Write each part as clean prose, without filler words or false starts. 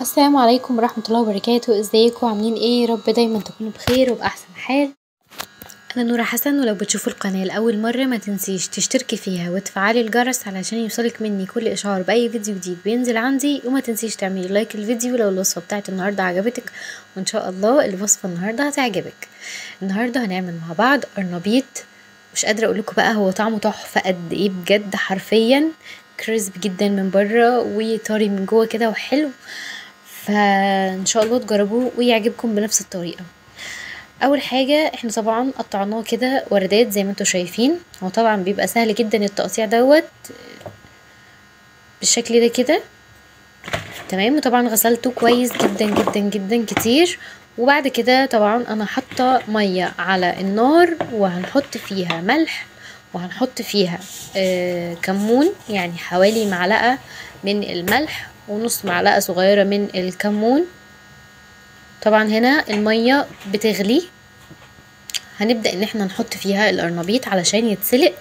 السلام عليكم ورحمة الله وبركاته. ازيكم عاملين ايه؟ يا رب دايما تكونوا بخير وبأحسن حال. انا نورة حسن، ولو بتشوفوا القناة لأول مرة ما تنسيش تشتركي فيها وتفعلي الجرس علشان يوصلك مني كل اشعار بأي فيديو جديد بينزل عندي، وما تنسيش تعملي لايك الفيديو لو الوصفة بتاعت النهاردة عجبتك، وان شاء الله الوصفة النهاردة هتعجبك. النهاردة هنعمل مع بعض قرنبيط. مش قادرة اقولكوا بقى هو طعمه تحفة قد ايه بجد، حرفيا كريسب جدا من بره وطري من جوه كده وحلو، فان شاء الله تجربوه ويعجبكم بنفس الطريقه. اول حاجه احنا طبعا قطعناه كده وردات زي ما انتم شايفين، هو طبعا بيبقى سهل جدا التقطيع دوت بالشكل ده كده تمام. وطبعا غسلته كويس جدا جدا جدا كتير، وبعد كده طبعا انا حاطه ميه على النار وهنحط فيها ملح وهنحط فيها كمون، يعني حوالي معلقه من الملح ونص معلقه صغيره من الكمون. طبعا هنا المية بتغلي، هنبدأ ان احنا نحط فيها القرنبيط علشان يتسلق،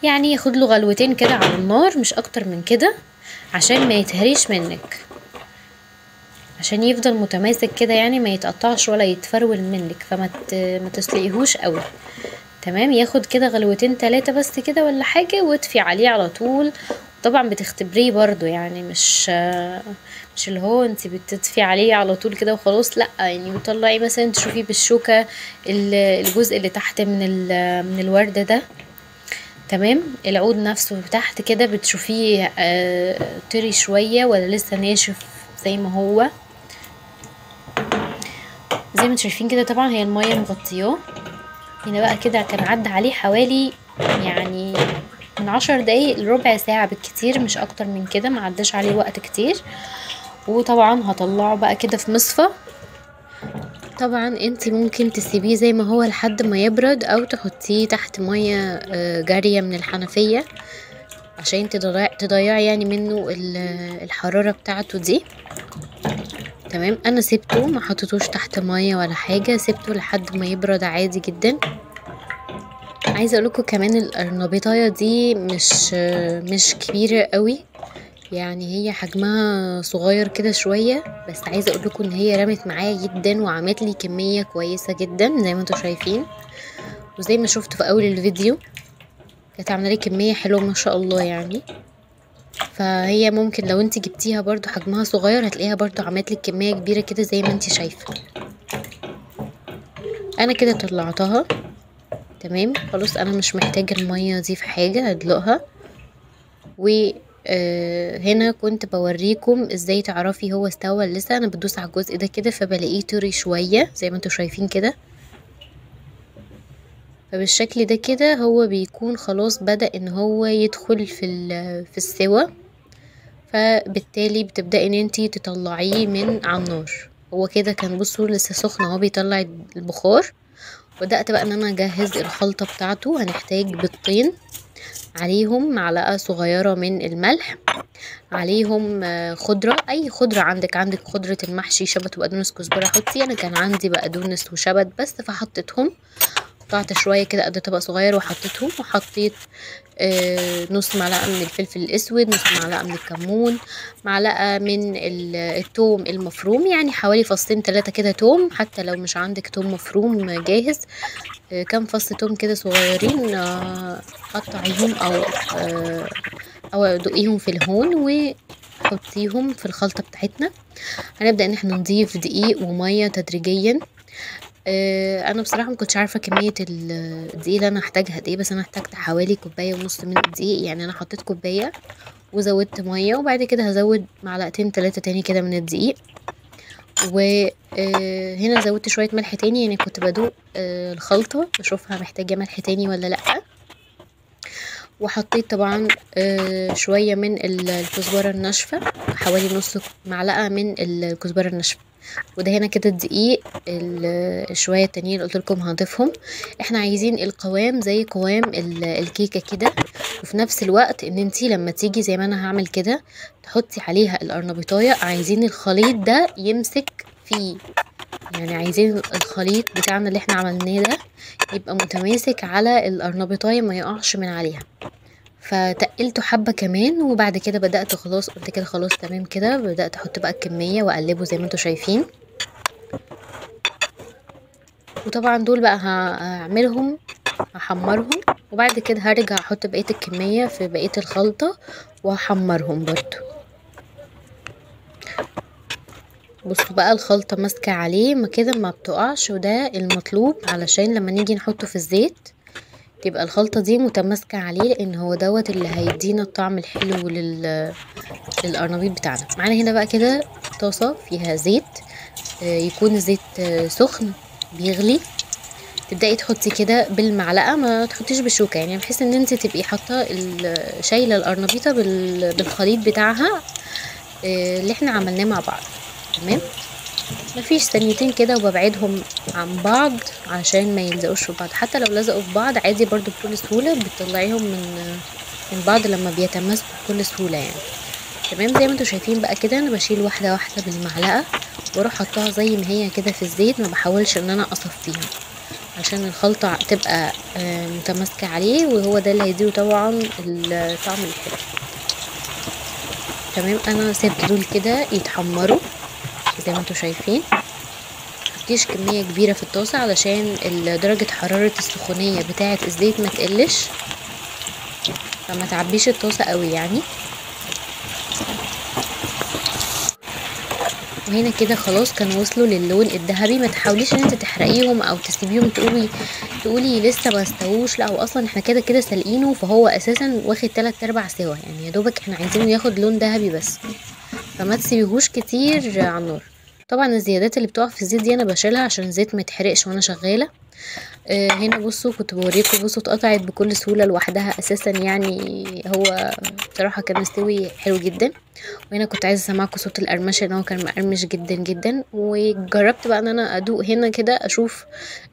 يعني ياخد له غلوتين كده على النار مش اكتر من كده، عشان ما يتهريش منك، عشان يفضل متماسك كده، يعني ما يتقطعش ولا يتفرول منك، ما تسلقيهوش قوي تمام. ياخد كده غلوتين 3 بس كده ولا حاجة، واطفي عليه على طول. طبعا بتختبريه برضو، يعني مش اللي هو انت بتطفي عليه على طول كده وخلاص، لا، يعني بتطلعي مثلا تشوفي بالشوكة الجزء اللي تحت من الوردة ده تمام. العود نفسه تحت كده بتشوفيه طري شوية ولا لسه ناشف زي ما هو، زي ما انتم شايفين كده. طبعا هي المية مغطياه هنا بقى كده، كان عدى عليه حوالي يعني من 10 دقايق لربع ساعة بالكتير، مش اكتر من كده، ما عداش عليه وقت كتير. وطبعا هطلعه بقى كده في مصفى. طبعا انت ممكن تسيبيه زي ما هو لحد ما يبرد، او تحطيه تحت مية جارية من الحنفية عشان تضيعي يعني منه الحرارة بتاعته دي تمام. انا سيبته ما حطيتوش تحت مية ولا حاجة، سيبته لحد ما يبرد عادي جدا. عايزه اقولكم كمان القرنبيطايه دي مش كبيره قوي، يعني هي حجمها صغير كده شويه، بس عايزه اقولكم ان هي رمت معايا جدا وعملت لي كميه كويسه جدا زي ما انتم شايفين، وزي ما شفتوا في اول الفيديو كانت عامله لي كميه حلوه ما شاء الله يعني. فهي ممكن لو انت جبتيها برضو حجمها صغير هتلاقيها برضو عملت لك كميه كبيره كده زي ما انت شايفه. انا كده طلعتها تمام خلاص، انا مش محتاجه الميه دي في حاجه هدلقها. هنا كنت بوريكم ازاي تعرفي هو استوى ولا لسه. انا بدوس على الجزء ده كده فبلاقيه طري شويه زي ما انتم شايفين كده، فبالشكل ده كده هو بيكون خلاص بدأ ان هو يدخل في السوا، فبالتالي بتبدأي ان انتي تطلعيه من على النار. هو كده كان بصوا لسه سخن اهو بيطلع البخار. بدأت بقى ان انا اجهز الخلطة بتاعته. هنحتاج بيضتين، عليهم معلقة صغيرة من الملح، عليهم خضرة، اي خضرة عندك خضرة المحشي شبت وبقدونس كزبرة حطي. انا كان عندي بقدونس وشبت بس فحطيتهم، قطعت شوية كده قد طبق صغير وحطيتهم، وحطيت نص معلقة من الفلفل الاسود، نص معلقة من الكمون، معلقة من التوم المفروم، يعني حوالي فصين 3 كده توم، حتى لو مش عندك توم مفروم جاهز كام فص توم كده صغيرين قطعيهم او دقيهم في الهون وحطيهم في الخلطة بتاعتنا. هنبدأ ان احنا نضيف دقيق ومية تدريجيا. انا بصراحة ما كنتش عارفة كمية الدقيق اللي انا هحتاجها قد ايه، بس انا احتاجت حوالي 1.5 كوباية من الدقيق، يعني انا حطيت كوباية وزودت مية، وبعد كده هزود معلقتين 3 تاني كده من الدقيق. وهنا زودت شوية ملح تاني، يعني كنت بدوق الخلطة بشوفها محتاجة ملح تاني ولا لأ. وحطيت طبعا شوية من الكزبرة الناشفة، حوالي نص معلقة من الكزبرة الناشفة. وده هنا كده الدقيق شوية التانيين اللي قلتلكم هنضيفهم. احنا عايزين القوام زي قوام الكيكة كده، وفي نفس الوقت ان انتي لما تيجي زي ما انا هعمل كده تحطي عليها القرنبيطاية، عايزين الخليط ده يمسك فيه، يعني عايزين الخليط بتاعنا اللي احنا عملناه ده يبقى متماسك على القرنبيطاية ما يقعش من عليها. فتقلته حبة كمان، وبعد كده بدأت خلاص قلت كده خلاص تمام كده، بدأت احط بقى الكمية واقلبه زي ما انتوا شايفين. وطبعا دول بقى هعملهم هحمرهم، وبعد كده هرجع احط بقية الكمية في بقية الخلطة وهحمرهم برضو. بصوا بقى الخلطة ماسكة عليه ما كده ما بتقعش، وده المطلوب علشان لما نيجي نحطه في الزيت تبقى الخلطة دي متماسكة عليه، لان هو دوت اللي هيدينا الطعم الحلو للقرنبيط بتاعنا. معانا هنا بقى كده طاسة فيها زيت، يكون الزيت سخن بيغلي. تبدأي تحطي كده بالمعلقة، ما تحطيش بالشوكة، يعني بحيث ان انت تبقي حاطة شايلة القرنبيطة بالخليط بتاعها اللي احنا عملناه مع بعض. تمام، مفيش ثانيتين كده وببعدهم عن بعض عشان ما يلزقوش في بعض. حتى لو لزقوا في بعض عادي برضو بكل سهولة بتطلعيهم من بعض لما بيتماسكوا بكل سهولة يعني. تمام، زي ما انتوا شايفين بقى كده انا بشيل واحدة واحدة بالمعلقة واروح احطها زي ما هي كده في الزيت، ما بحاولش ان انا اصفيها عشان الخلطة تبقى متماسكة عليه، وهو ده اللي هيديله طبعا الطعم الحلو. تمام، انا سبت دول كده يتحمروا زي ما انتوا شايفين. متحطيش كمية كبيرة في الطاسة علشان درجة حرارة السخونية بتاعة الزيت ما تقلش، فما تعبيش الطاسة قوي يعني. وهنا كده خلاص كانوا وصلوا للون الذهبي. ما تحاوليش ان انت تحرقيهم او تسيبيهم تقولي لسه ما استووش، لا هو اصلا احنا كده كده سلقينه، فهو اساسا واخد 3/4 سوا يعني، يا دوبك احنا عايزينه ياخد لون ذهبي بس، فما تسيبيهوش كتير على النار. طبعا الزيادات اللي بتقع في الزيت دي انا بشيلها عشان الزيت ما يتحرقش وانا شغاله. هنا بصوا كنت بوريكم، بصوا اتقطعت بكل سهوله لوحدها اساسا يعني، هو بصراحه كان مستوي حلو جدا. وهنا كنت عايزه اسمعكم صوت القرمشه ان هو كان مقرمش جدا جدا. وجربت بقى ان انا ادوق هنا كده اشوف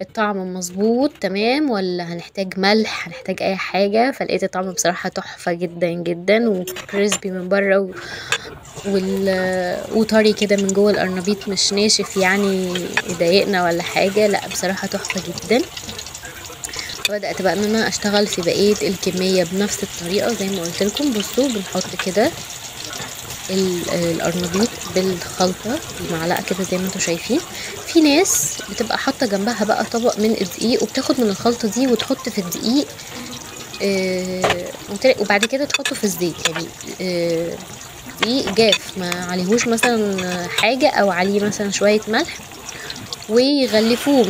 الطعم مظبوط تمام ولا هنحتاج ملح، هنحتاج اي حاجه. فلقيت الطعم بصراحه تحفه جدا جدا، وكريسبي من بره وطري كده من جوه، القرنبيط مش ناشف يعني يضايقنا ولا حاجه، لا بصراحه تحفه جدا. بدأت بقى ان انا اشتغل في بقيه الكميه بنفس الطريقه زي ما قلت لكم. بصوا بنحط كده القرنبيط بالخلطه بالمعلقه كده زي ما انتم شايفين. في ناس بتبقى حاطه جنبها بقى طبق من الدقيق وبتاخد من الخلطه دي وتحط في الدقيق وبعد كده تحطه في الزيت يعني دقيق جاف ما عليهوش مثلا حاجه او عليه مثلا شويه ملح، ويغلفوه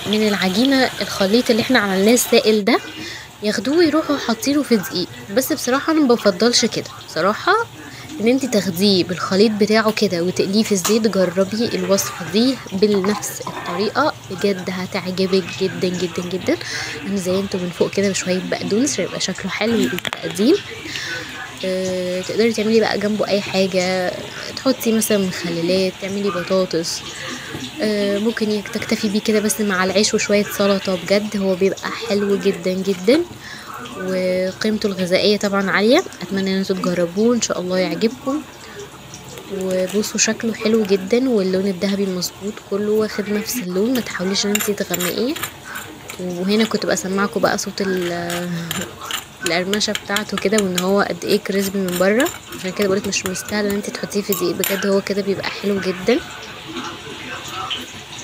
من العجينه الخليط اللي احنا عملناه السائل ده، ياخدوه ويروحوا حاطينه في دقيق. بس بصراحه انا ما بفضلش كده بصراحه، ان انت تاخديه بالخليط بتاعه كده وتقليه في الزيت. جربي الوصفه دي بنفس الطريقه بجد هتعجبك جدا جدا جدا. انا زينته من فوق كده بشويه بقدونس عشان يبقى شكله حلو للتقديم. تقدري تعملي بقى جنبه اي حاجه، تحطي مثلا مخللات، تعملي بطاطس، ممكن تكتفي بيه كده بس مع العيش وشويه سلطه. بجد هو بيبقى حلو جدا جدا، وقيمته الغذائيه طبعا عاليه. اتمنى ان انتوا تجربوه ان شاء الله يعجبكم. وبصوا شكله حلو جدا، واللون الذهبي المظبوط كله واخد نفس اللون، ما تحاوليش ان انتي تغمقيه. وهنا كنت بسمعكم بقى صوت القرمشه بتاعته كده، وان هو قد ايه كريسبي من بره. عشان كده بقولك مش مستاهل ان انتي تحطيه في دقيق، بجد هو كده بيبقى حلو جدا.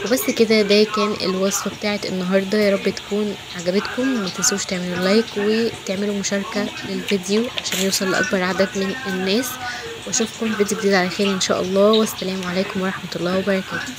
وبس كده ده كان الوصفه بتاعت النهارده، يا رب تكون عجبتكم. ما تنسوش تعملوا لايك وتعملوا مشاركه للفيديو عشان يوصل لاكبر عدد من الناس. واشوفكم في فيديو جديد على خير ان شاء الله، والسلام عليكم ورحمه الله وبركاته.